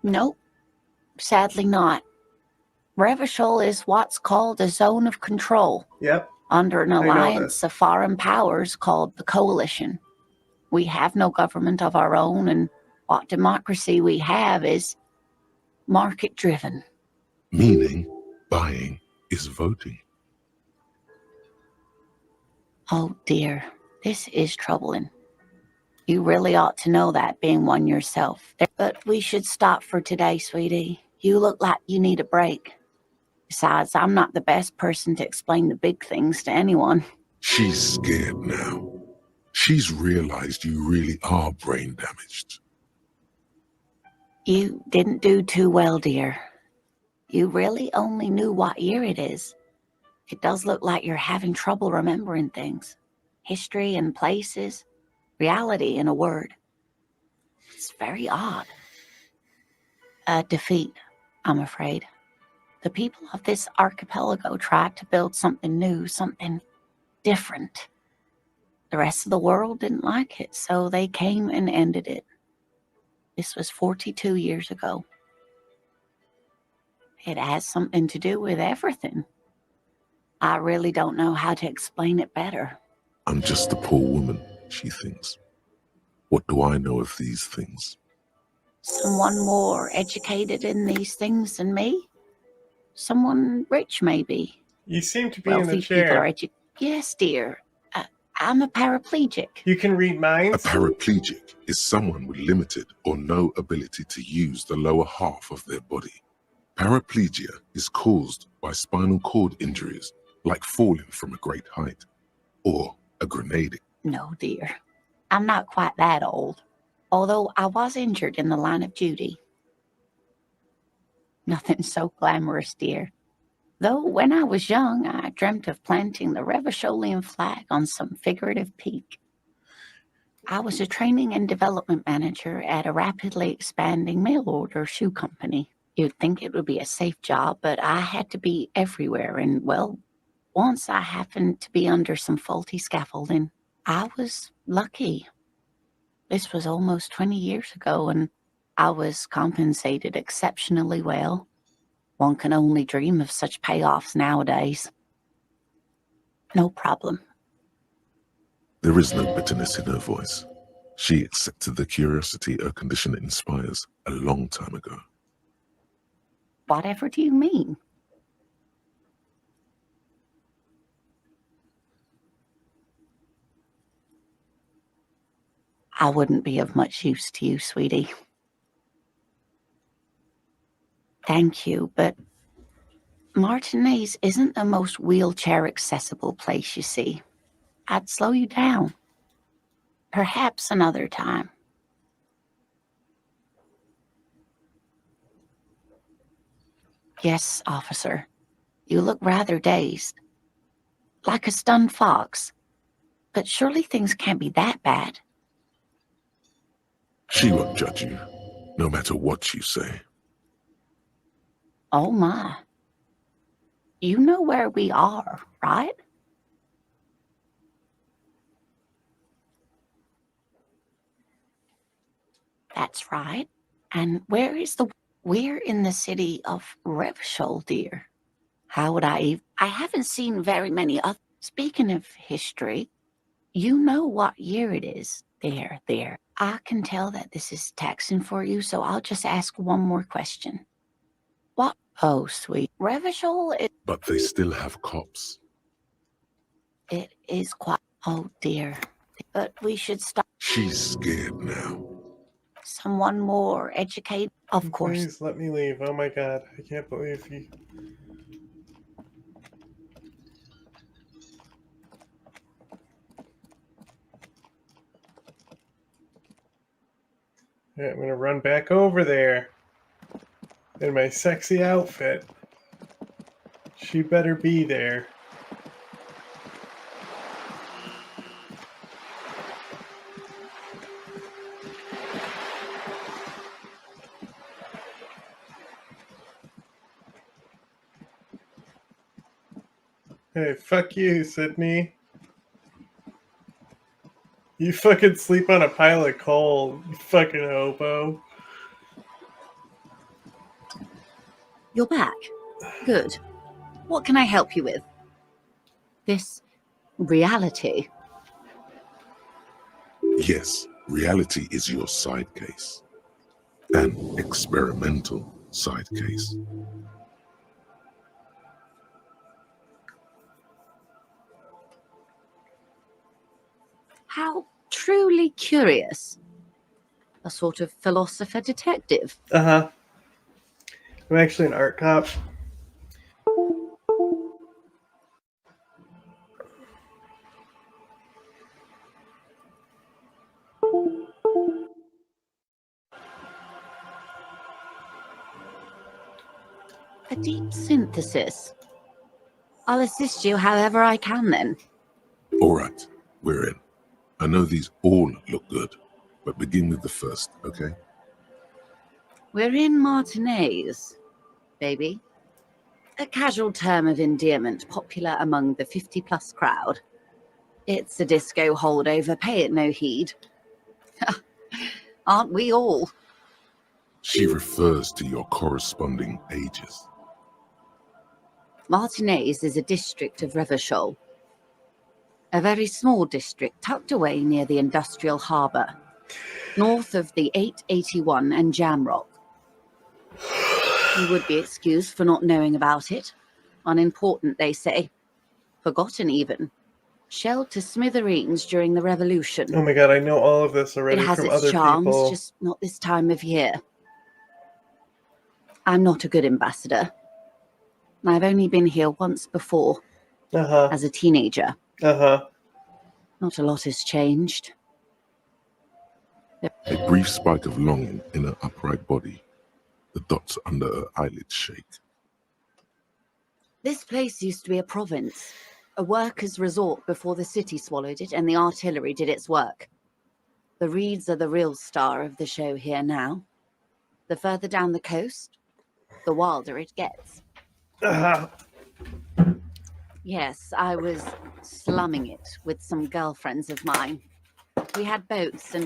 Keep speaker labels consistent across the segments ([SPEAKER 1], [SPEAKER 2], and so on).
[SPEAKER 1] Nope, sadly not. Revachol is what's called a zone of control.
[SPEAKER 2] Yep.
[SPEAKER 1] Under an alliance of foreign powers called the Coalition. We have no government of our own, and what democracy we have is market-driven.
[SPEAKER 3] Meaning, buying is voting.
[SPEAKER 1] Oh dear, this is troubling. You really ought to know that, being one yourself. But we should stop for today, sweetie. You look like you need a break. Besides, I'm not the best person to explain the big things to anyone.
[SPEAKER 3] She's scared now. She's realized you really are brain damaged.
[SPEAKER 1] You didn't do too well, dear. You really only knew what year it is. It does look like you're having trouble remembering things. History and places. Reality, in a word. It's very odd. A defeat, I'm afraid. The people of this archipelago tried to build something new, something different. The rest of the world didn't like it, so they came and ended it. This was 42 years ago. It has something to do with everything. I really don't know how to explain it better.
[SPEAKER 3] I'm just a poor woman, she thinks. What do I know of these things?
[SPEAKER 1] Someone more educated in these things than me? Someone rich, maybe.
[SPEAKER 2] You seem to be
[SPEAKER 1] Wealthy
[SPEAKER 2] in the chair.
[SPEAKER 1] People are yes, dear. I'm a paraplegic.
[SPEAKER 2] You can read minds?
[SPEAKER 3] A paraplegic is someone with limited or no ability to use the lower half of their body. Paraplegia is caused by spinal cord injuries, like falling from a great height, or a grenade.
[SPEAKER 1] No, dear. I'm not quite that old, although I was injured in the line of duty. Nothing so glamorous, dear. Though when I was young, I dreamt of planting the Revacholian flag on some figurative peak. I was a training and development manager at a rapidly expanding mail-order shoe company. You'd think it would be a safe job, but I had to be everywhere, and, well, once I happened to be under some faulty scaffolding. I was lucky. This was almost 20 years ago, and I was compensated exceptionally well. One can only dream of such payoffs nowadays. No problem.
[SPEAKER 3] There is no bitterness in her voice. She accepted the curiosity her condition inspires a long time ago.
[SPEAKER 1] Whatever do you mean? I wouldn't be of much use to you, sweetie. Thank you, but Martinez isn't the most wheelchair-accessible place, you see. I'd slow you down. Perhaps another time. Yes, officer. You look rather dazed. Like a stunned fox. But surely things can't be that bad.
[SPEAKER 3] She won't judge you, no matter what you say.
[SPEAKER 1] Oh my. You know where we are, right? That's right. And we're in the city of Revachol, dear. How would I haven't seen very many other. Speaking of history, you know what year it is. There. I can tell that this is taxing for you, so I'll just ask one more question. What? Oh, sweet. Revachol is...
[SPEAKER 3] But they still have cops.
[SPEAKER 1] It is quite... Oh, dear. But we should stop.
[SPEAKER 3] She's scared now.
[SPEAKER 1] Someone more educated, of course.
[SPEAKER 2] Please let me leave. Oh my god. I can't believe you... Alright, I'm gonna run back over there. In my sexy outfit. She better be there. Hey, fuck you, Sydney. You fucking sleep on a pile of coal, you fucking hobo.
[SPEAKER 1] You're back. Good. What can I help you with? This reality.
[SPEAKER 3] Yes, reality is your side case. An experimental side case.
[SPEAKER 1] How truly curious. A sort of philosopher detective.
[SPEAKER 2] Uh-huh. I'm actually an art cop.
[SPEAKER 1] A deep synthesis. I'll assist you however I can then.
[SPEAKER 3] All right, we're in. I know these all look good, but begin with the first, okay?
[SPEAKER 1] We're in Martinez, baby. A casual term of endearment popular among the 50-plus crowd. It's a disco holdover, pay it no heed. Aren't we all?
[SPEAKER 3] She refers to your corresponding ages.
[SPEAKER 1] Martinez is a district of Revachol. A very small district tucked away near the industrial harbour, north of the 881 and Jamrock. You would be excused for not knowing about it. Unimportant, they say. Forgotten even. Shelled to smithereens during the revolution.
[SPEAKER 2] Oh my god, I know all of this
[SPEAKER 1] It
[SPEAKER 2] already
[SPEAKER 1] has
[SPEAKER 2] from
[SPEAKER 1] its
[SPEAKER 2] other
[SPEAKER 1] charms,
[SPEAKER 2] people.
[SPEAKER 1] just not this time of year. I'm not a good ambassador. I've only been here once before,
[SPEAKER 2] Uh-huh.
[SPEAKER 1] as a teenager.
[SPEAKER 2] Uh-huh.
[SPEAKER 1] Not a lot has changed.
[SPEAKER 3] A brief spike of longing in her upright body. The dots under her eyelids shake.
[SPEAKER 1] This place used to be a province, a workers' resort before the city swallowed it and the artillery did its work. The reeds are the real star of the show here now. The further down the coast, the wilder it gets.
[SPEAKER 2] Uh-huh.
[SPEAKER 1] Yes, I was slumming it with some girlfriends of mine. We had boats and...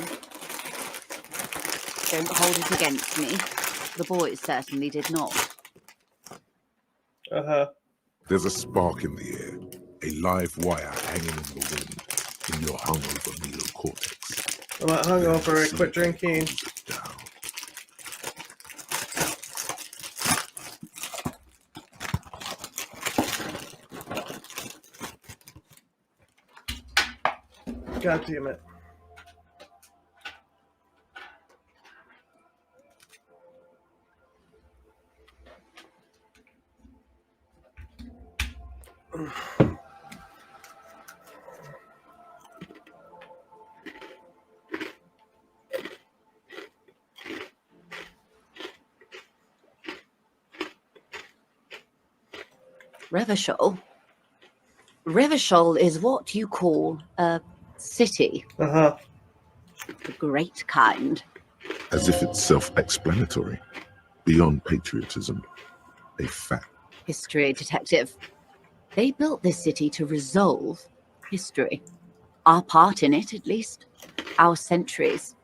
[SPEAKER 1] Don't hold it against me. The boys certainly did not.
[SPEAKER 2] Uh-huh.
[SPEAKER 3] There's a spark in the air, a live wire hanging in the wind in your hungover neocortex.
[SPEAKER 2] I'm not hungover, I quit drinking.
[SPEAKER 3] Down.
[SPEAKER 2] God damn it.
[SPEAKER 1] Revachol? Revachol is what you call a city.
[SPEAKER 2] Uh-huh.
[SPEAKER 1] The great kind.
[SPEAKER 3] As if it's self-explanatory, beyond patriotism, a fact.
[SPEAKER 1] History detective. They built this city to resolve history. Our part in it, at least. Our centuries.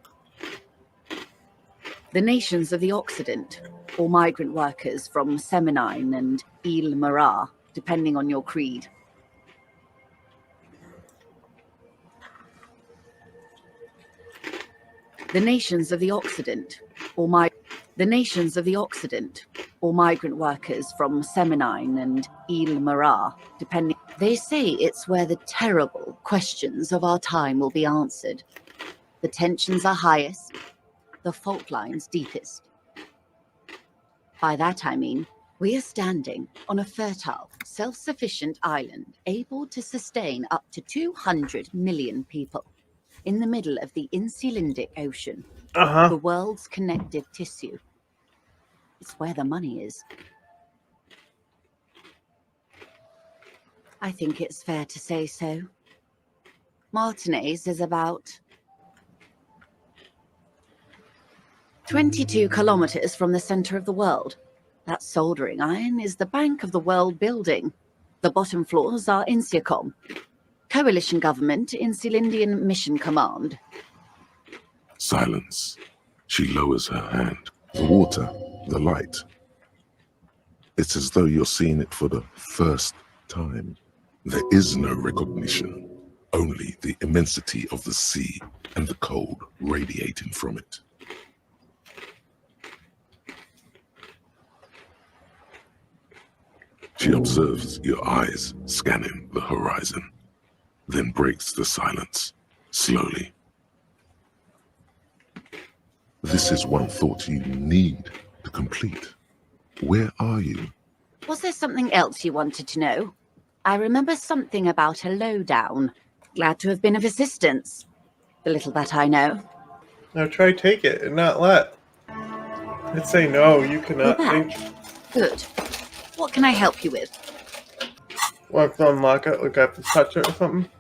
[SPEAKER 1] The nations of the Occident, or migrant workers from Seminine and Ile Marat, depending on your creed. The nations of the Occident, or migrant workers from Seminine and Ile Marat, depending. They say it's where the terrible questions of our time will be answered. The tensions are highest, the fault lines deepest. By that I mean, we are standing on a fertile, self-sufficient island able to sustain up to 200 million people in the middle of the Insulindic Ocean,
[SPEAKER 2] Uh-huh.
[SPEAKER 1] the world's connective tissue. It's where the money is. I think it's fair to say so. Martinez is about 22 kilometers from the center of the world. That soldering iron is the bank of the world building. The bottom floors are Insiacom, coalition government, Insulindian Mission Command.
[SPEAKER 3] Silence. She lowers her hand. The water, the light. It's as though you're seeing it for the first time. There is no recognition, only the immensity of the sea and the cold radiating from it. She observes your eyes scanning the horizon, then breaks the silence, slowly. This is one thought you need to complete. Where are you?
[SPEAKER 1] Was there something else you wanted to know? I remember something about a lowdown. Glad to have been of assistance. The little that I know.
[SPEAKER 2] Now try take it and not let. Let's say no, you
[SPEAKER 1] You're
[SPEAKER 2] cannot
[SPEAKER 1] back.
[SPEAKER 2] think.
[SPEAKER 1] Good. What can I help you with?
[SPEAKER 2] Want to unlock it? Like I have to touch it or something?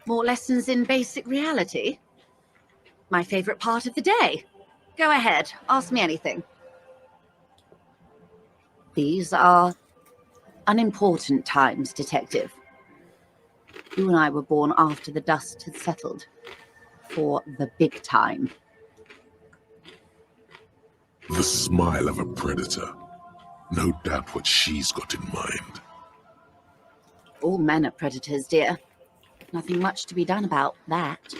[SPEAKER 1] More lessons in basic reality? My favorite part of the day. Go ahead, ask me anything. These are unimportant times, Detective. You and I were born after the dust had settled. For the big time.
[SPEAKER 3] The smile of a predator. No doubt what she's got in mind.
[SPEAKER 1] All men are predators, dear. Nothing much to be done about that.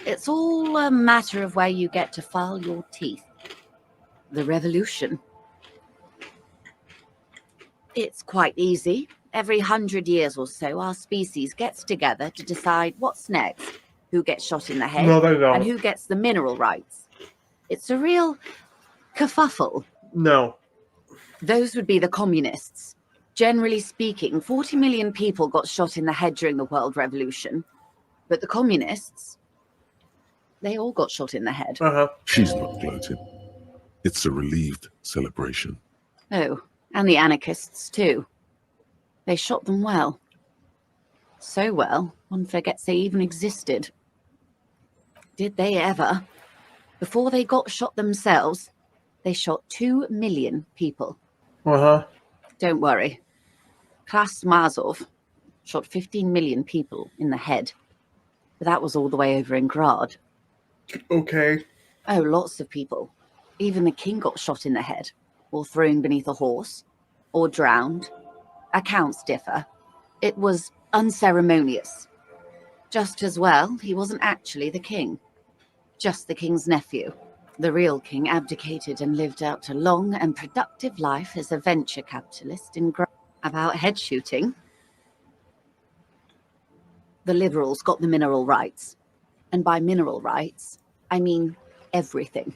[SPEAKER 1] It's all a matter of where you get to file your teeth. The revolution. It's quite easy. Every 100 years or so, our species gets together to decide what's next, who gets shot in the head,
[SPEAKER 2] No, they don't.
[SPEAKER 1] and who gets the mineral rights. It's a real kerfuffle.
[SPEAKER 2] No.
[SPEAKER 1] Those would be the communists. Generally speaking, 40 million people got shot in the head during the World Revolution. But the communists, they all got shot in the head.
[SPEAKER 3] She's not gloating. It's a relieved celebration.
[SPEAKER 1] Oh, and the anarchists too. They shot them well. So well, one forgets they even existed. Did they ever? Before they got shot themselves, they shot 2 million people. Don't worry. Klas Mazov shot 15 million people in the head. But that was all the way over in Grad.
[SPEAKER 2] Okay.
[SPEAKER 1] Oh, lots of people. Even the king got shot in the head, or thrown beneath a horse, or drowned. Accounts differ. It was unceremonious. Just as well, he wasn't actually the king. Just the king's nephew. The real king abdicated and lived out a long and productive life as a venture capitalist in Grad. About head shooting, the liberals got the mineral rights. And by mineral rights, I mean everything.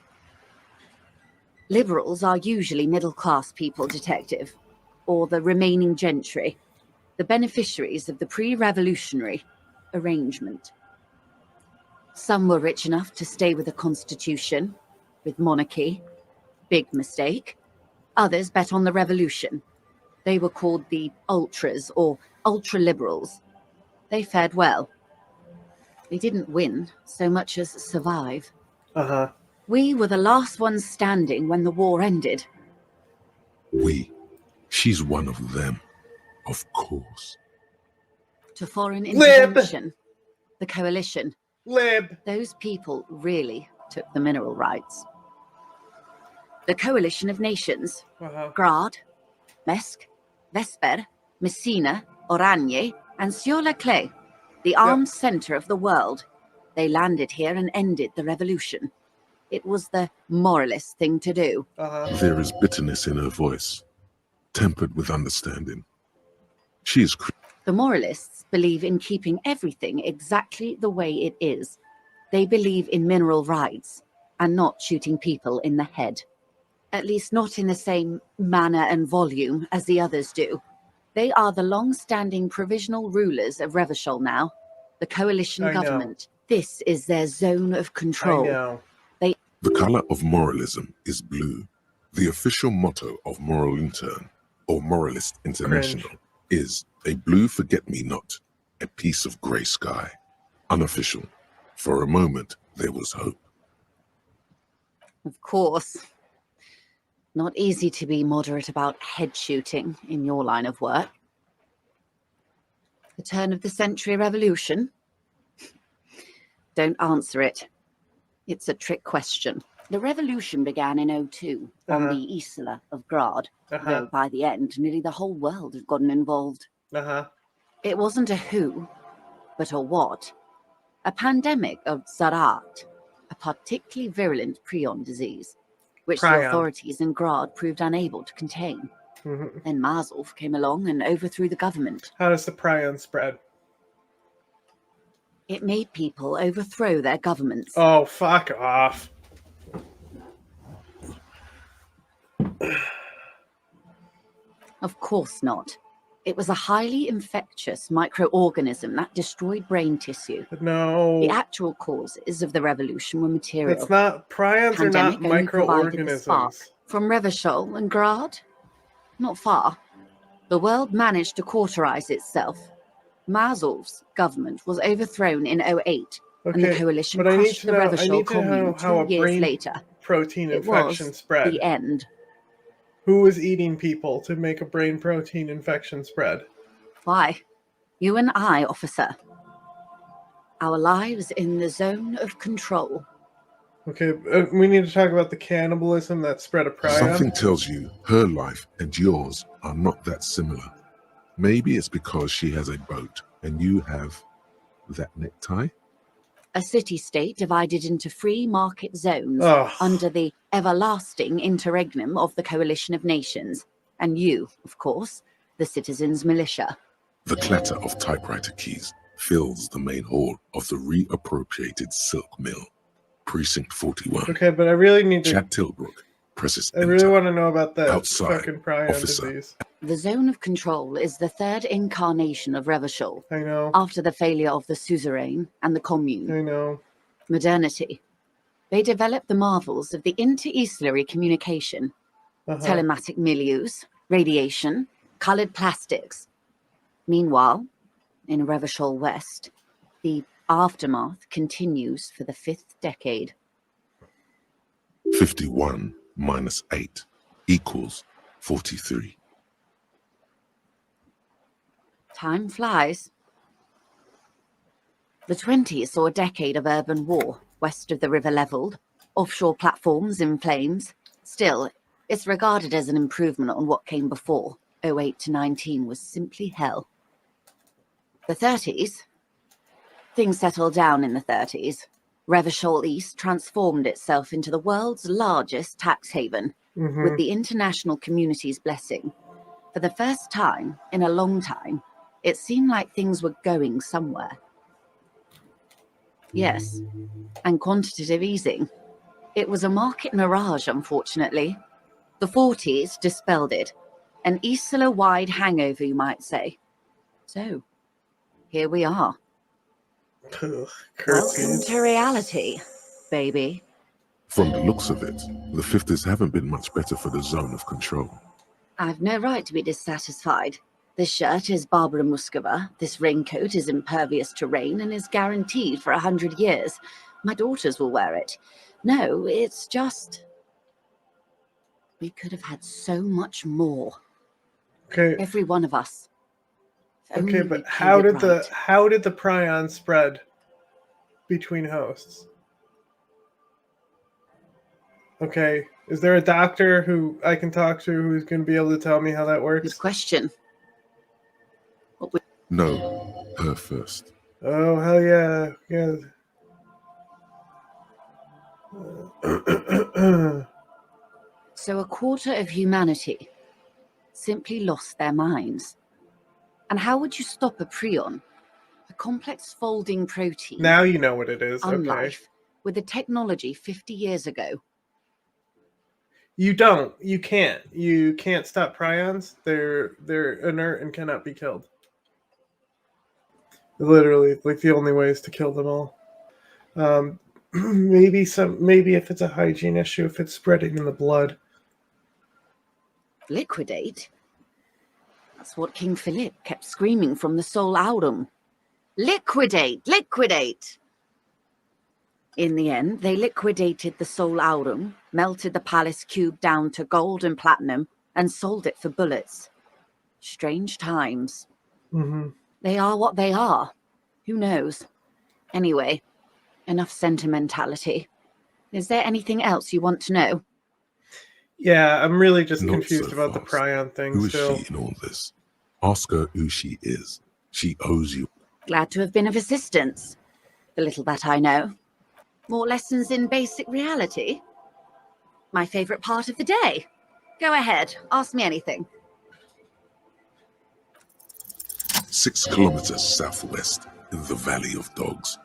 [SPEAKER 1] Liberals are usually middle-class people, Detective, or the remaining gentry, the beneficiaries of the pre-revolutionary arrangement. Some were rich enough to stay with the constitution, with monarchy. Big mistake. Others bet on the revolution. They were called the ultras or ultra-liberals. They fared well. They didn't win so much as survive. We were the last ones standing when the war ended.
[SPEAKER 3] We. She's one of them. Of course.
[SPEAKER 1] To foreign
[SPEAKER 2] Lib!
[SPEAKER 1] intervention. The coalition.
[SPEAKER 2] Lib!
[SPEAKER 1] Those people really took the mineral rights. The coalition of nations. Grad, Mesk, Vesper, Messina, Oranje, and Sur-la-Clay, the armed center of the world. They landed here and ended the revolution. It was the moralist thing to do.
[SPEAKER 3] There is bitterness in her voice, tempered with understanding. She is...
[SPEAKER 1] The moralists believe in keeping everything exactly the way it is. They believe in mineral rights and not shooting people in the head. At least not in the same manner and volume as the others do. They are the long-standing provisional rulers of Revachol now, the coalition government. This is their zone of control.
[SPEAKER 3] The color of moralism is blue. The official motto of Moral Intern, or Moralist International, is a blue forget-me-not, a piece of grey sky. Unofficial. For a moment, there was hope.
[SPEAKER 1] Of course. Not easy to be moderate about head shooting in your line of work. The turn of the century revolution? Don't answer it. It's a trick question. The revolution began in 02 on the Isla of Grad, though by the end, nearly the whole world had gotten involved. It wasn't a who, but a what. A pandemic of Zarat, a particularly virulent prion disease, which the authorities in Grad proved unable to contain. Then Marzolf came along and overthrew the government.
[SPEAKER 2] How does the prion spread?
[SPEAKER 1] It made people overthrow their governments.
[SPEAKER 2] Oh, fuck off.
[SPEAKER 1] Of course not. It was a highly infectious microorganism that destroyed brain tissue.
[SPEAKER 2] No.
[SPEAKER 1] The actual causes of the revolution were material.
[SPEAKER 2] That's not... Prions are not microorganisms.
[SPEAKER 1] From Revachol and Grad? Not far. The world managed to cauterize itself. Marzolf's government was overthrown in 08, and the coalition crushed the Revachol commune 2 years later.
[SPEAKER 2] Protein infection spread.
[SPEAKER 1] The end.
[SPEAKER 2] Who was eating people to make a brain protein infection spread?
[SPEAKER 1] Why? You and I, officer. Our lives in the zone of control.
[SPEAKER 2] Okay, we need to talk about the cannibalism that spread a prion.
[SPEAKER 3] Something tells you her life and yours are not that similar. Maybe it's because she has a boat and you have that necktie?
[SPEAKER 1] A city-state divided into free market zones under the everlasting interregnum of the coalition of nations. And you, of course, the citizens' militia.
[SPEAKER 3] The clatter of typewriter keys fills the main hall of the reappropriated silk mill. Precinct 41.
[SPEAKER 2] Okay, but I really need to...
[SPEAKER 3] Chad Tilbrook presses
[SPEAKER 2] I really want to know about that
[SPEAKER 3] outside
[SPEAKER 2] fucking prion disease.
[SPEAKER 1] The zone of control is the third incarnation of Revachol.
[SPEAKER 2] I know.
[SPEAKER 1] After the failure of the suzerain and the commune.
[SPEAKER 2] I know.
[SPEAKER 1] Modernity. They developed the marvels of the inter-eastlery communication, telematic milieus, radiation, colored plastics. Meanwhile, in Revachol West, the aftermath continues for the 5th decade.
[SPEAKER 3] 51 minus 8 equals 43.
[SPEAKER 1] Time flies. The 20s saw a decade of urban war, west of the river leveled, offshore platforms in flames. Still, it's regarded as an improvement on what came before. 08 to 19 was simply hell. The 30s. Things settled down in the 30s. Revachol East transformed itself into the world's largest tax haven, with the international community's blessing. For the first time in a long time, it seemed like things were going somewhere. Yes, and quantitative easing. It was a market mirage, unfortunately. The 40s dispelled it. An Isla-wide hangover, you might say. So, here we are. Welcome to reality, baby.
[SPEAKER 3] From the looks of it, the 50s haven't been much better for the zone of control.
[SPEAKER 1] I've no right to be dissatisfied. This shirt is Barbara Muscova, this raincoat is impervious to rain and is guaranteed for 100 years. My daughters will wear it. No, it's just... we could have had so much more.
[SPEAKER 2] Okay.
[SPEAKER 1] Every one of us.
[SPEAKER 2] Okay, but how did the prion spread between hosts? Okay, is there a doctor who I can talk to who's going to be able to tell me how that works?
[SPEAKER 1] Good question.
[SPEAKER 3] No, her first.
[SPEAKER 2] Oh, hell yeah. Yeah.
[SPEAKER 1] So a quarter of humanity simply lost their minds. And how would you stop a prion, a complex folding protein?
[SPEAKER 2] Now you know what it is.
[SPEAKER 1] Unlife,
[SPEAKER 2] okay.
[SPEAKER 1] with the technology 50 years ago.
[SPEAKER 2] You don't. You can't. You can't stop prions. They're inert and cannot be killed. Literally, like the only way is to kill them all. Maybe if it's a hygiene issue, if it's spreading in the blood.
[SPEAKER 1] Liquidate? That's what King Philip kept screaming from the Sol Aurum. Liquidate! Liquidate! In the end, they liquidated the Sol Aurum, melted the palace cube down to gold and platinum, and sold it for bullets. Strange times. They are what they are. Who knows? Anyway, enough sentimentality. Is there anything else you want to know?
[SPEAKER 2] Yeah, I'm really just
[SPEAKER 3] Not
[SPEAKER 2] confused
[SPEAKER 3] so
[SPEAKER 2] about the
[SPEAKER 3] fast.
[SPEAKER 2] prion thing
[SPEAKER 3] Who is
[SPEAKER 2] still.
[SPEAKER 3] she in all this? Ask her who she is. She owes you.
[SPEAKER 1] Glad to have been of assistance. The little that I know. More lessons in basic reality? My favourite part of the day. Go ahead, ask me anything.
[SPEAKER 3] 6 kilometers southwest in the Valley of Dogs,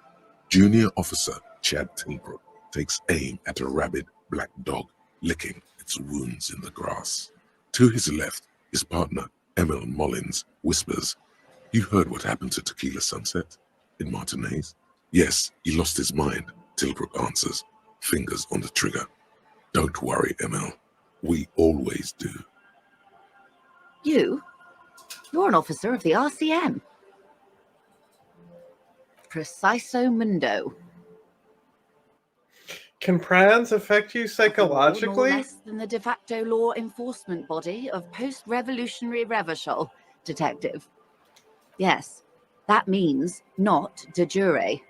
[SPEAKER 3] Junior Officer Chad Tilbrook takes aim at a rabid black dog licking its wounds in the grass. To his left, his partner, Emil Mullins, whispers, "You heard what happened to Tequila Sunset in Martinez?" "Yes, he lost his mind," Tilbrook answers, fingers on the trigger. "Don't worry, Emil. We always do."
[SPEAKER 1] You're an officer of the RCM. Preciso Mundo.
[SPEAKER 2] Can prions affect you
[SPEAKER 1] Nothing more
[SPEAKER 2] psychologically?
[SPEAKER 1] nor less than the de facto law enforcement body of post-revolutionary Revachol, Detective. Yes, that means not de jure.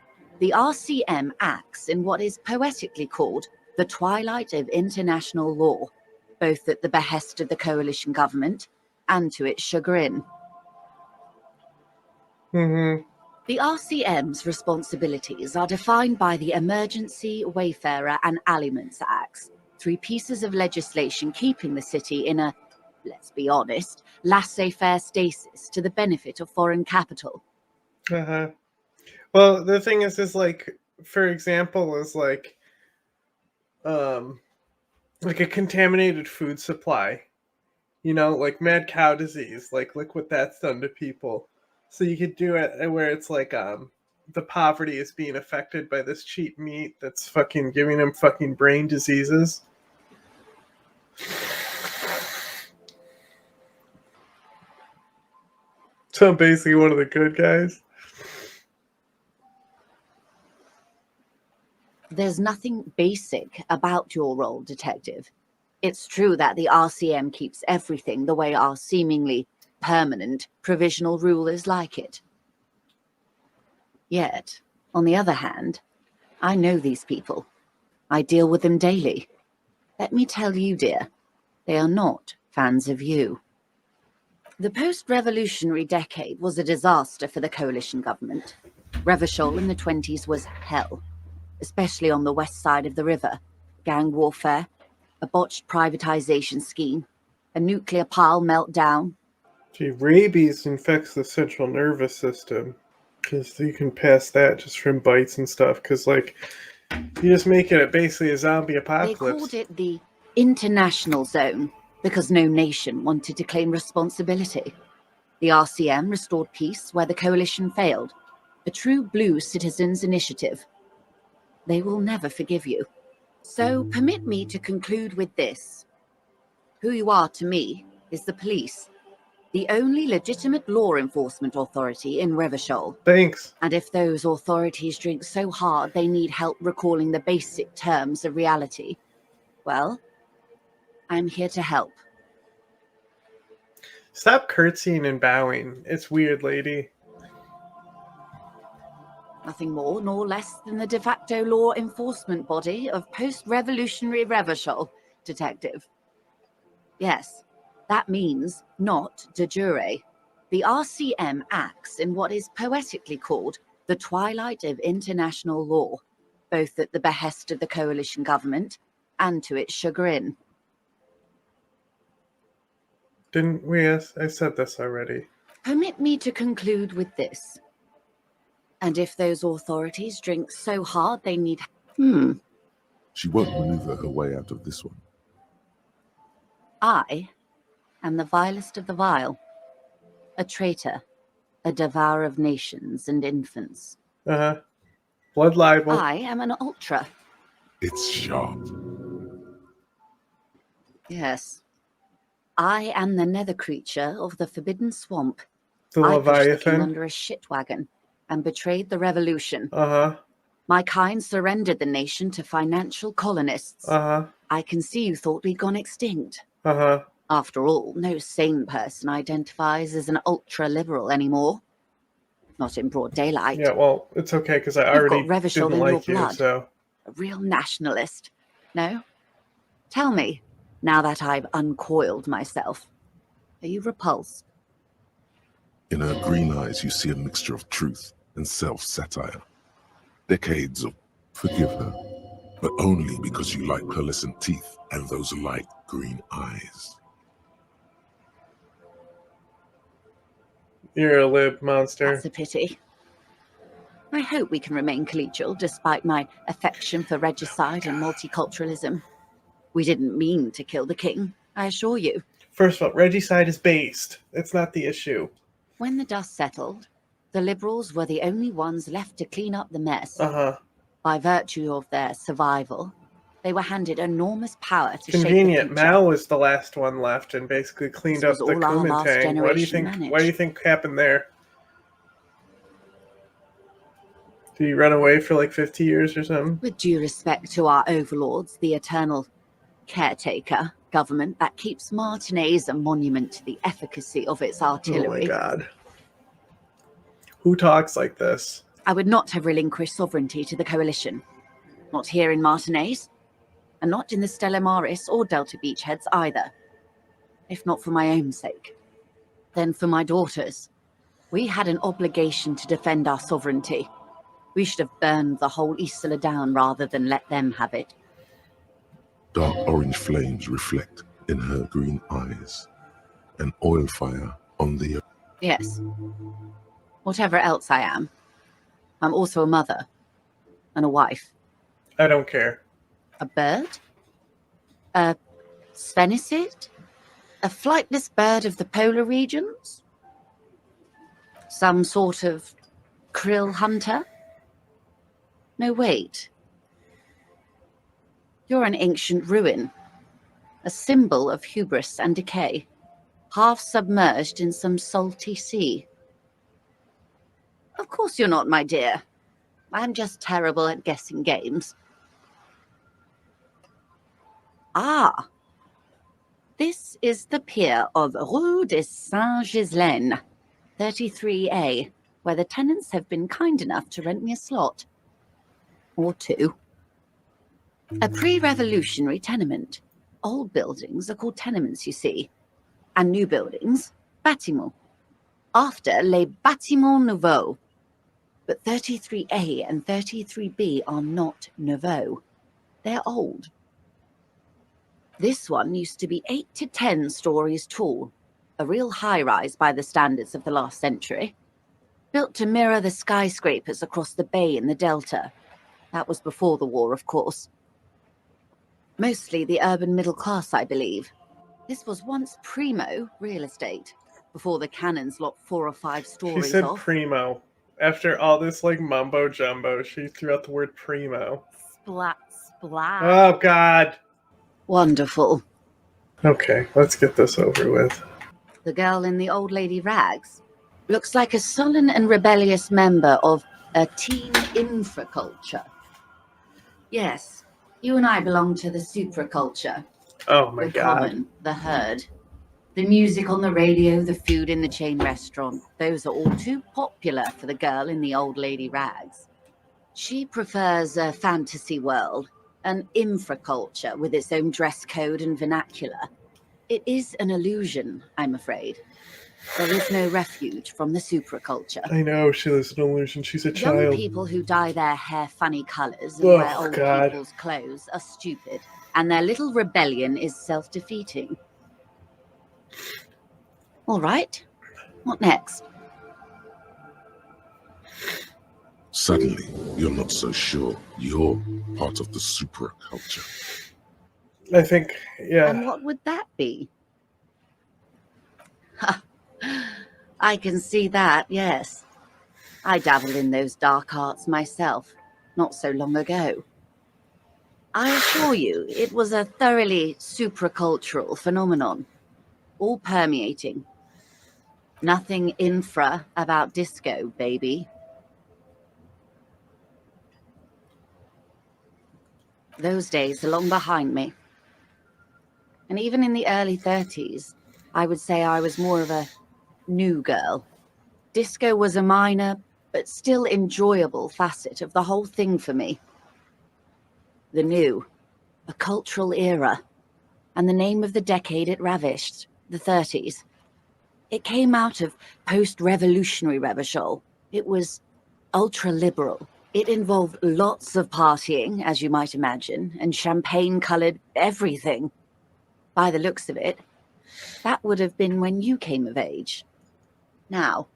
[SPEAKER 1] The RCM acts in what is poetically called the twilight of international law, both at the behest of the coalition government and to its chagrin.
[SPEAKER 2] Mm-hmm.
[SPEAKER 1] The RCM's responsibilities are defined by the Emergency, Wayfarer and Aliments Acts, 3 pieces of legislation keeping the city in a, let's be honest, laissez-faire stasis to the benefit of foreign capital.
[SPEAKER 2] Uh-huh. Well, the thing is like, for example, is like a contaminated food supply. You know, like mad cow disease. Like, look what that's done to people. So you could do it where it's like the poverty is being affected by this cheap meat that's fucking giving them fucking brain diseases. So I'm basically one of the good guys.
[SPEAKER 1] There's nothing basic about your role, Detective. It's true that the RCM keeps everything the way our seemingly permanent provisional rulers like it. Yet, on the other hand, I know these people. I deal with them daily. Let me tell you, dear, they are not fans of you. The post-revolutionary decade was a disaster for the coalition government. Revachol in the 20s was hell, especially on the west side of the river. Gang warfare, a botched privatization scheme, a nuclear pile meltdown.
[SPEAKER 2] Gee, rabies infects the central nervous system. Because you can pass that just from bites and stuff. Because, like, you just make it basically a zombie
[SPEAKER 1] They
[SPEAKER 2] apocalypse.
[SPEAKER 1] called it the international zone because no nation wanted to claim responsibility. The RCM restored peace where the coalition failed. A true blue citizens' initiative. They will never forgive you. So permit me to conclude with this. Who you are to me is the police, the only legitimate law enforcement authority in Revachol.
[SPEAKER 2] Thanks.
[SPEAKER 1] And if those authorities drink so hard they need help recalling the basic terms of reality, well, I'm here to help.
[SPEAKER 2] Stop curtsying and bowing. It's weird, lady.
[SPEAKER 1] Nothing more nor less than the de facto law enforcement body of post-revolutionary Revachol, Detective. Yes, that means not de jure. The RCM acts in what is poetically called the twilight of international law, both at the behest of the coalition government and to its chagrin.
[SPEAKER 2] Didn't we? I said this already.
[SPEAKER 1] Permit me to conclude with this. And if those authorities drink so hard they need...
[SPEAKER 3] She won't maneuver her way out of this one.
[SPEAKER 1] I am the vilest of the vile. A traitor, a devourer of nations and infants.
[SPEAKER 2] Uh-huh. Blood libel.
[SPEAKER 1] I am an ultra.
[SPEAKER 3] It's sharp.
[SPEAKER 1] Yes. I am the nether creature of the forbidden swamp.
[SPEAKER 2] The
[SPEAKER 1] I pushed the king
[SPEAKER 2] Leviathan.
[SPEAKER 1] under a shit wagon and betrayed the revolution.
[SPEAKER 2] Uh-huh.
[SPEAKER 1] My kind surrendered the nation to financial colonists.
[SPEAKER 2] Uh-huh.
[SPEAKER 1] I can see you thought we'd gone extinct.
[SPEAKER 2] Uh-huh.
[SPEAKER 1] After all, no sane person identifies as an ultra-liberal anymore. Not in broad daylight.
[SPEAKER 2] Yeah, well, it's okay because I
[SPEAKER 1] You've
[SPEAKER 2] already
[SPEAKER 1] got Revachol
[SPEAKER 2] didn't
[SPEAKER 1] in your
[SPEAKER 2] like you,
[SPEAKER 1] blood.
[SPEAKER 2] so...
[SPEAKER 4] A real nationalist. No? Tell me, now that I've uncoiled myself, are you repulsed?
[SPEAKER 3] In her green eyes, you see a mixture of truth and self-satire. Decades of forgive her, but only because you like pearlescent teeth and those light green eyes.
[SPEAKER 2] You're a lib monster.
[SPEAKER 4] That's a pity. I hope we can remain collegial despite my affection for regicide and multiculturalism. We didn't mean to kill the king, I assure you.
[SPEAKER 2] First of all, regicide is based. It's not the issue.
[SPEAKER 4] When the dust settled, the Liberals were the only ones left to clean up the mess. By virtue of their survival, they were handed enormous power to
[SPEAKER 2] Convenient.
[SPEAKER 4] shape the future.
[SPEAKER 2] Mao was the last one left and basically cleaned
[SPEAKER 4] This
[SPEAKER 2] up
[SPEAKER 4] was
[SPEAKER 2] the
[SPEAKER 4] all our last
[SPEAKER 2] Kuomintang. What do you
[SPEAKER 4] generation
[SPEAKER 2] think?
[SPEAKER 4] managed.
[SPEAKER 2] What do you think happened there? Did he run away for like 50 years or something?
[SPEAKER 4] With due respect to our overlords, the eternal caretaker government that keeps Martinaise a monument to the efficacy of its artillery.
[SPEAKER 2] Oh my god. Who talks like this?
[SPEAKER 4] I would not have relinquished sovereignty to the coalition. Not here in Martinaise, and not in the Stella Maris or Delta Beachheads either. If not for my own sake, then for my daughters. We had an obligation to defend our sovereignty. We should have burned the whole Isola down rather than let them have it.
[SPEAKER 3] Dark orange flames reflect in her green eyes. An oil fire on the...
[SPEAKER 4] Yes. Whatever else I am, I'm also a mother and a wife.
[SPEAKER 2] I don't care.
[SPEAKER 4] A bird? A sphenicid? A flightless bird of the polar regions? Some sort of krill hunter? No, wait. You're an ancient ruin, a symbol of hubris and decay, half submerged in some salty sea. Of course you're not, my dear. I'm just terrible at guessing games. Ah, this is the pier of Rue de Saint-Ghislaine, 33A, where the tenants have been kind enough to rent me a slot. Or two. A pre-revolutionary tenement. Old buildings are called tenements, you see. And new buildings, bâtiments. After les bâtiments nouveaux. But 33A and 33B are not nouveaux. They're old. This one used to be 8 to 10 stories tall, a real high-rise by the standards of the last century. Built to mirror the skyscrapers across the bay in the Delta. That was before the war, of course. Mostly the urban middle class, I believe. This was once primo real estate, before the cannons lopped 4 or 5 stories
[SPEAKER 2] She said
[SPEAKER 4] off.
[SPEAKER 2] primo. After all this like mumbo jumbo, she threw out the word primo.
[SPEAKER 4] Splat, splat.
[SPEAKER 2] Oh god.
[SPEAKER 4] Wonderful.
[SPEAKER 2] Okay, let's get this over with.
[SPEAKER 4] The girl in the old lady rags looks like a sullen and rebellious member of a teen infraculture. Yes, you and I belong to the supraculture.
[SPEAKER 2] Oh my
[SPEAKER 4] The
[SPEAKER 2] god.
[SPEAKER 4] common, the herd. The music on the radio, the food in the chain restaurant, those are all too popular for the girl in the old lady rags. She prefers a fantasy world, an infraculture with its own dress code and vernacular. It is an illusion, I'm afraid. There is no refuge from the supraculture.
[SPEAKER 2] I know she lives in an illusion. She's a
[SPEAKER 4] Young
[SPEAKER 2] child.
[SPEAKER 4] people who dye their hair funny colours and
[SPEAKER 2] Oh,
[SPEAKER 4] wear old
[SPEAKER 2] God.
[SPEAKER 4] people's clothes are stupid, and their little rebellion is self-defeating. All right, what next?
[SPEAKER 3] Suddenly, you're not so sure you're part of the supraculture.
[SPEAKER 2] I think, yeah.
[SPEAKER 4] And what would that be? I can see that, yes. I dabbled in those dark arts myself, not so long ago. I assure you, it was a thoroughly supracultural phenomenon, all permeating. Nothing infra about disco, baby. Those days are long behind me. And even in the early 30s, I would say I was more of a new girl. Disco was a minor, but still enjoyable facet of the whole thing for me. the new, a cultural era, and the name of the decade it ravished, the 30s. It came out of post-revolutionary Revachol. It was ultra-liberal. It involved lots of partying, as you might imagine, and champagne-colored everything. By the looks of it, that would have been when you came of age. Now,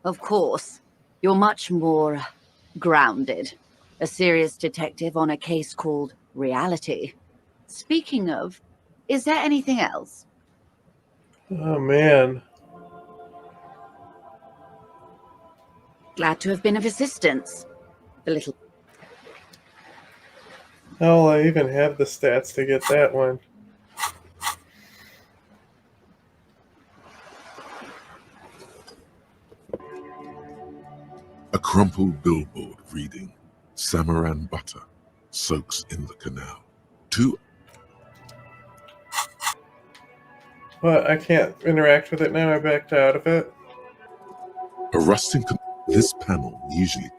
[SPEAKER 4] of course, you're much more grounded. A serious detective on a case called Reality. Speaking of, is there anything else?
[SPEAKER 2] Oh, man.
[SPEAKER 4] Glad to have been of assistance. The little...
[SPEAKER 2] How will I even have the stats to get that one?
[SPEAKER 3] A crumpled billboard reading, Samaran butter soaks in the canal.
[SPEAKER 2] What? I can't interact with it now. I backed out of it.
[SPEAKER 3] A rusting this panel usually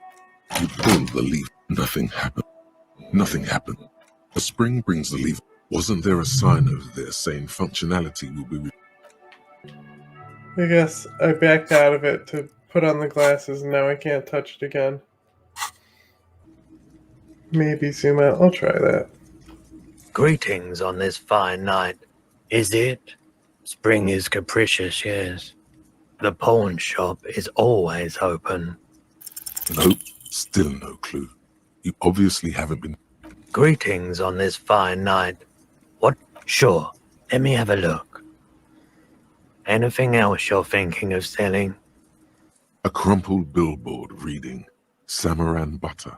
[SPEAKER 3] you pull the leaf. Nothing happened. Nothing happened. A spring brings the leaf. Wasn't there a sign over there saying functionality will be...
[SPEAKER 2] I guess I backed out of it to put on the glasses and now I can't touch it again. Maybe zoom out. I'll try that.
[SPEAKER 5] Greetings on this fine night. Is it? Spring is capricious, yes. The pawn shop is always open.
[SPEAKER 3] Nope, still no clue. You obviously haven't been...
[SPEAKER 5] Greetings on this fine night. What? Sure, let me have a look. Anything else you're thinking of selling?
[SPEAKER 3] A crumpled billboard reading, Samaran butter.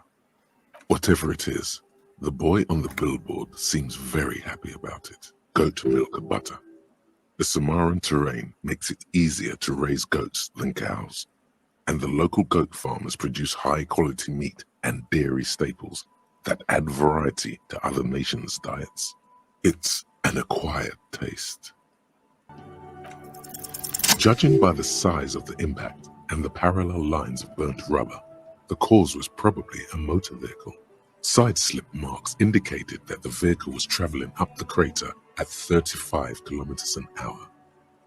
[SPEAKER 3] Whatever it is, the boy on the billboard seems very happy about it. Goat milk butter. The Samaran terrain makes it easier to raise goats than cows, and the local goat farmers produce high-quality meat and dairy staples that add variety to other nations' diets. It's an acquired taste. Judging by the size of the impact and the parallel lines of burnt rubber, the cause was probably a motor vehicle. Side slip marks indicated that the vehicle was traveling up the crater at 35 kilometers an hour.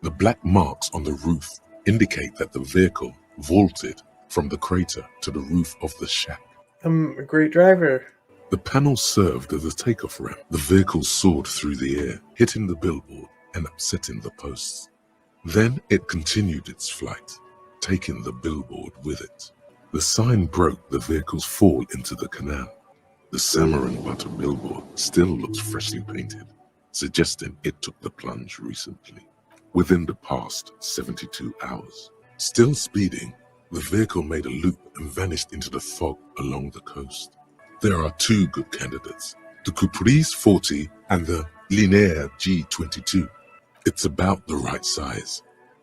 [SPEAKER 3] The black marks on the roof indicate that the vehicle vaulted from the crater to the roof of the shack.
[SPEAKER 2] I'm a great driver.
[SPEAKER 3] The panel served as a takeoff ramp. The vehicle soared through the air, hitting the billboard and upsetting the posts. Then it continued its flight, taking the billboard with it. The sign broke the vehicle's fall into the canal. The Samaran butter billboard still looks freshly painted, suggesting it took the plunge recently, within the past 72 hours. Still speeding, the vehicle made a loop and vanished into the fog along the coast. There are two good candidates, the Caprice 40 and the Linéaire G22. It's about the right size,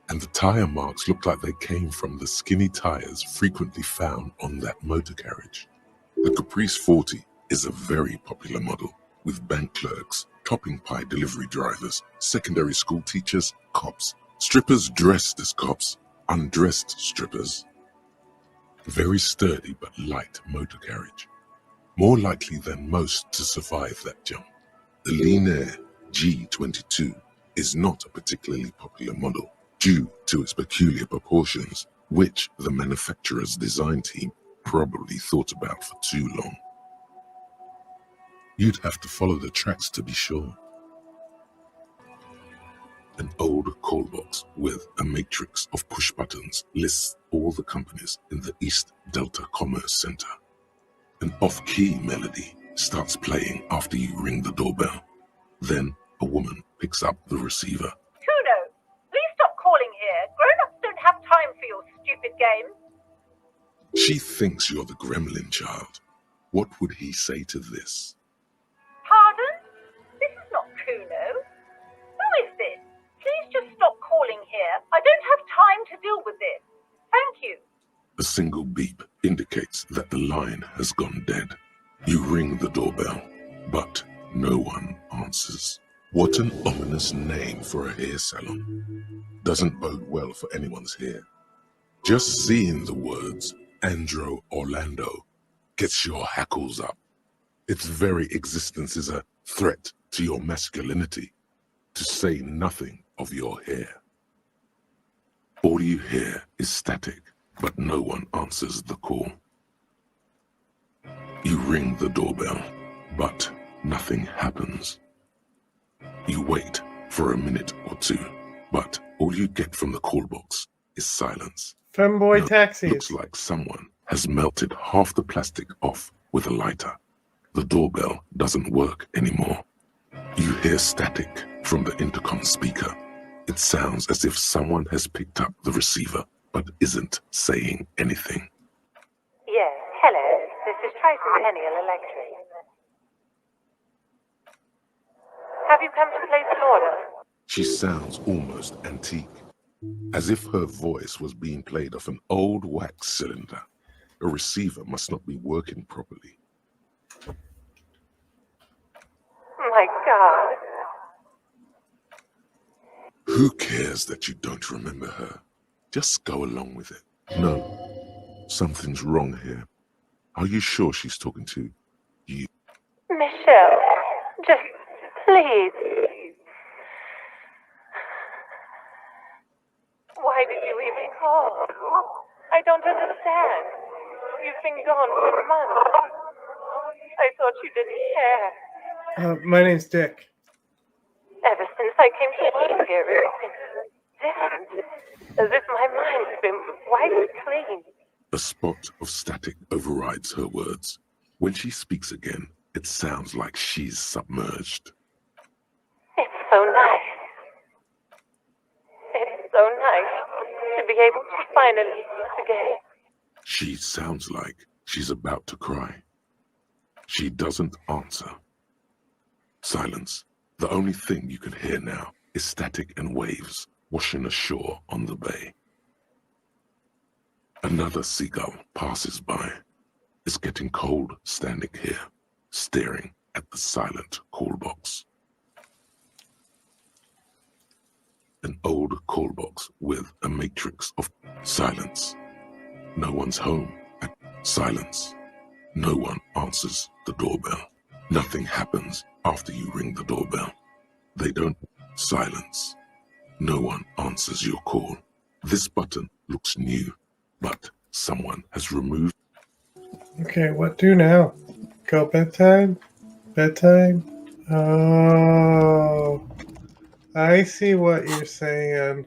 [SPEAKER 3] and the tire marks look like they came from the skinny tires frequently found on that motor carriage. The Caprice 40 is a very popular model, with bank clerks, topping pie delivery drivers, secondary school teachers, cops, strippers dressed as cops, undressed strippers. Very sturdy but light motor carriage, more likely than most to survive that jump. The Linéaire G22 is not a particularly popular model due to its peculiar proportions, which the manufacturer's design team probably thought about for too long. You'd have to follow the tracks to be sure. An old call box with a matrix of push buttons lists all the companies in the East Delta Commerce Center. An off-key melody starts playing after you ring the doorbell. Then a woman picks up the receiver.
[SPEAKER 6] Kuno, please stop calling here. Grown-ups don't have time for your stupid game.
[SPEAKER 3] She thinks you're the gremlin child. What would he say to this?
[SPEAKER 6] Pardon? This is not Kuno. Who is this? Please just stop calling here. I don't have time to deal with this. Thank you.
[SPEAKER 3] A single beep indicates that the line has gone dead. You ring the doorbell, but no one answers. What an ominous name for a hair salon. Doesn't bode well for anyone's hair. Just seeing the words Andro Orlando gets your hackles up. Its very existence is a threat to your masculinity, to say nothing of your hair. All you hear is static, but no one answers the call. You ring the doorbell, but nothing happens. You wait for a minute or two, but all you get from the call box is silence.
[SPEAKER 2] Femboy taxis.
[SPEAKER 3] Looks like someone has melted half the plastic off with a lighter. The doorbell doesn't work anymore. You hear static from the intercom speaker. It sounds as if someone has picked up the receiver, but isn't saying anything.
[SPEAKER 6] Yes, hello. This is Tricentennial Electric. Have you come to place an order?
[SPEAKER 3] She sounds almost antique, as if her voice was being played off an old wax cylinder. A receiver must not be working properly.
[SPEAKER 6] My God.
[SPEAKER 3] Who cares that you don't remember her? Just go along with it. No, something's wrong here. Are you sure she's talking to you?
[SPEAKER 6] Michelle, just please. Why did you even call? I don't understand. You've been gone for months. I thought you didn't care.
[SPEAKER 2] My name's Dick.
[SPEAKER 6] Ever since I came to work here, it's different. As if my mind's been wiped clean.
[SPEAKER 3] A spot of static overrides her words. When she speaks again, it sounds like she's submerged.
[SPEAKER 6] It's so nice. It's so nice to be able to finally speak again.
[SPEAKER 3] She sounds like she's about to cry. She doesn't answer. Silence. The only thing you can hear now is static and waves washing ashore on the bay. Another seagull passes by. It's getting cold standing here, staring at the silent call box. An old call box with a matrix of silence. No one's home. Silence. No one answers the doorbell. Nothing happens after you ring the doorbell. They don't. Silence. No one answers your call. This button looks new, but someone has removed.
[SPEAKER 2] Okay, what do now? Go bedtime? Bedtime? Oh, I see what you're saying.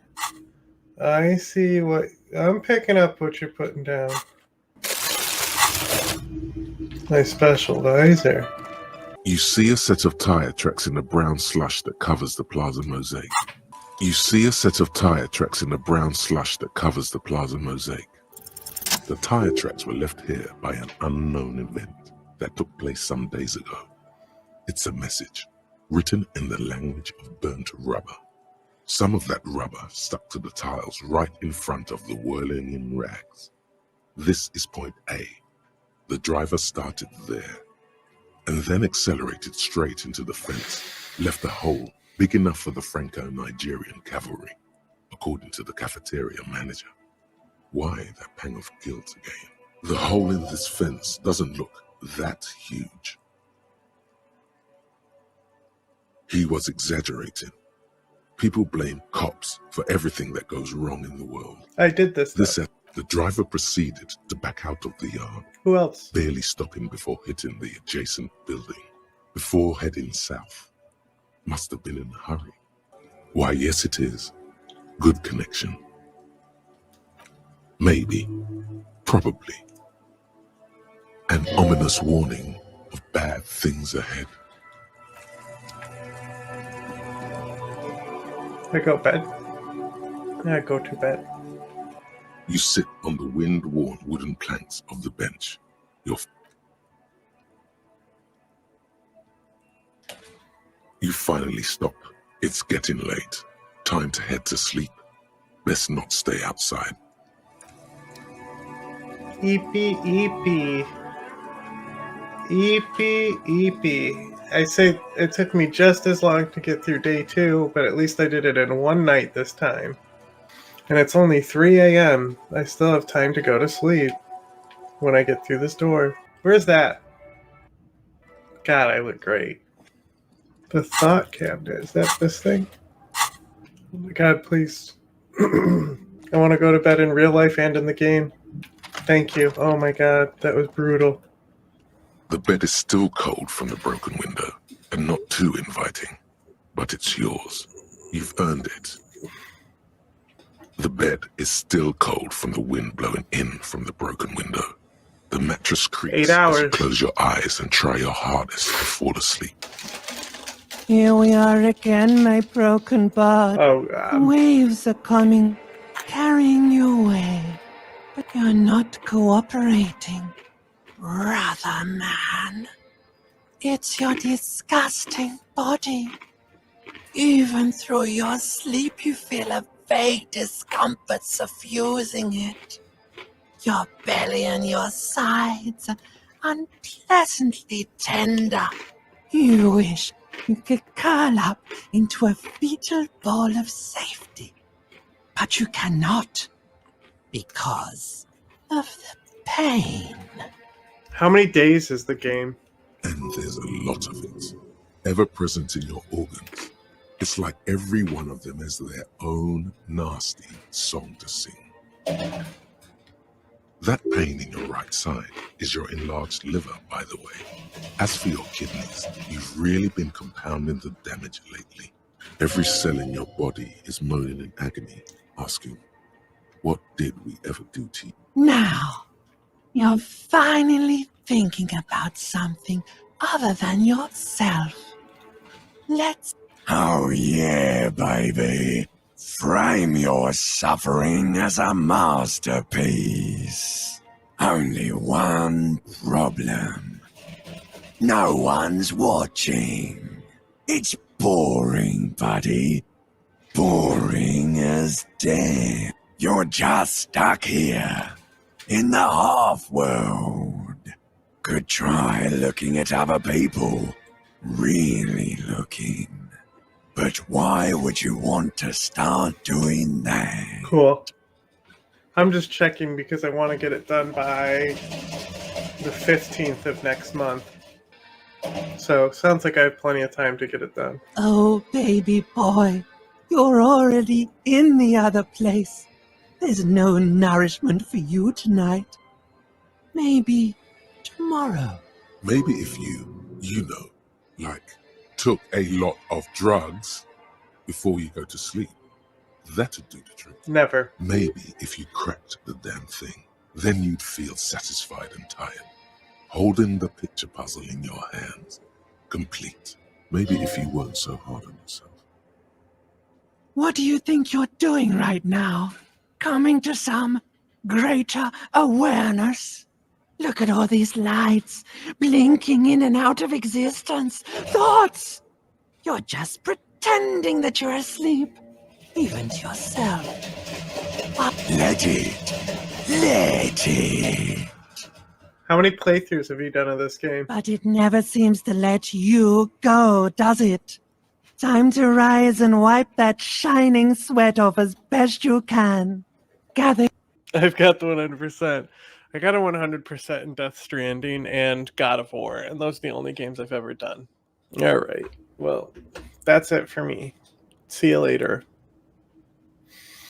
[SPEAKER 2] I see what... I'm picking up what you're putting down. My special laser.
[SPEAKER 3] You see a set of tire tracks in the brown slush that covers the plaza mosaic. You see a set of tire tracks in the brown slush that covers the plaza mosaic. The tire tracks were left here by an unknown event that took place some days ago. It's a message, written in the language of burnt rubber. Some of that rubber stuck to the tiles right in front of the whirling in rags. This is point A. The driver started there, and then accelerated straight into the fence, left a hole big enough for the Franco-Nigerian cavalry, according to the cafeteria manager. Why that pang of guilt again? The hole in this fence doesn't look that huge. He was exaggerating. People blame cops for everything that goes wrong in the world.
[SPEAKER 2] I did this.
[SPEAKER 3] The driver proceeded to back out of the yard.
[SPEAKER 2] Who else?
[SPEAKER 3] Barely stopping before hitting the adjacent building, before heading south. Must have been in a hurry. Why, yes it is. Good connection. Maybe. Probably. An ominous warning of bad things ahead.
[SPEAKER 2] I go bed. I go to bed.
[SPEAKER 3] You sit on the wind-worn wooden planks of the bench. You finally stop. It's getting late. Time to head to sleep. Best not stay outside.
[SPEAKER 2] Eepy, eepy. Eepy, eepy. I say it took me just as long to get through day 2, but at least I did it in one night this time. And it's only 3 a.m. I still have time to go to sleep when I get through this door. Where's that? God, I look great. The thought cabinet. Is that this thing? Oh my god, please. I want to go to bed in real life and in the game. Thank you. Oh my god, that was brutal.
[SPEAKER 3] The bed is still cold from the broken window, and not too inviting, but it's yours. You've earned it. The bed is still cold from the wind blowing in from the broken window. The mattress creaks
[SPEAKER 2] 8
[SPEAKER 3] as you
[SPEAKER 2] hours.
[SPEAKER 3] close your eyes and try your hardest to fall asleep.
[SPEAKER 7] Here we are again, my broken bud.
[SPEAKER 2] Oh
[SPEAKER 7] The
[SPEAKER 2] god.
[SPEAKER 7] waves are coming, carrying you away. But you're not cooperating. Brother man. It's your disgusting body. Even through your sleep, you feel a vague discomfort suffusing it. Your belly and your sides are unpleasantly tender. You wish you could curl up into a fetal ball of safety. But you cannot, because of the pain.
[SPEAKER 2] How many days is the game?
[SPEAKER 3] And there's a lot of it, ever present in your organs. It's like every one of them has their own nasty song to sing. That pain in your right side is your enlarged liver, by the way. As for your kidneys, you've really been compounding the damage lately. Every cell in your body is moaning in agony, asking, what did we ever do to you?
[SPEAKER 7] Now, you're finally thinking about something other than yourself. Let's.
[SPEAKER 8] Oh yeah, baby. Frame your suffering as a masterpiece. Only one problem. No one's watching. It's boring, buddy. Boring as death. You're just stuck here, in the half-world. Could try looking at other people. Really looking. But why would you want to start doing that?
[SPEAKER 2] Cool. I'm just checking because I want to get it done by the 15th of next month. So, sounds like I have plenty of time to get it done.
[SPEAKER 7] Oh, baby boy, you're already in the other place. There's no nourishment for you tonight. Maybe tomorrow.
[SPEAKER 3] Maybe if you know, took a lot of drugs before you go to sleep, that'd do the trick.
[SPEAKER 2] Never.
[SPEAKER 3] Maybe if you cracked the damn thing, then you'd feel satisfied and tired, holding the picture puzzle in your hands, complete. Maybe if you weren't so hard on yourself.
[SPEAKER 7] What do you think you're doing right now? Coming to some greater awareness? Look at all these lights blinking in and out of existence. Thoughts! You're just pretending that you're asleep, even to yourself.
[SPEAKER 8] Let it. Let it.
[SPEAKER 2] How many playthroughs have you done of this game?
[SPEAKER 7] But it never seems to let you go, does it? Time to rise and wipe that shining sweat off as best you can. Gather.
[SPEAKER 2] I've got the 100%. I got a 100% in Death Stranding and God of War, and those are the only games I've ever done. All right. Well, that's it for me. See you later.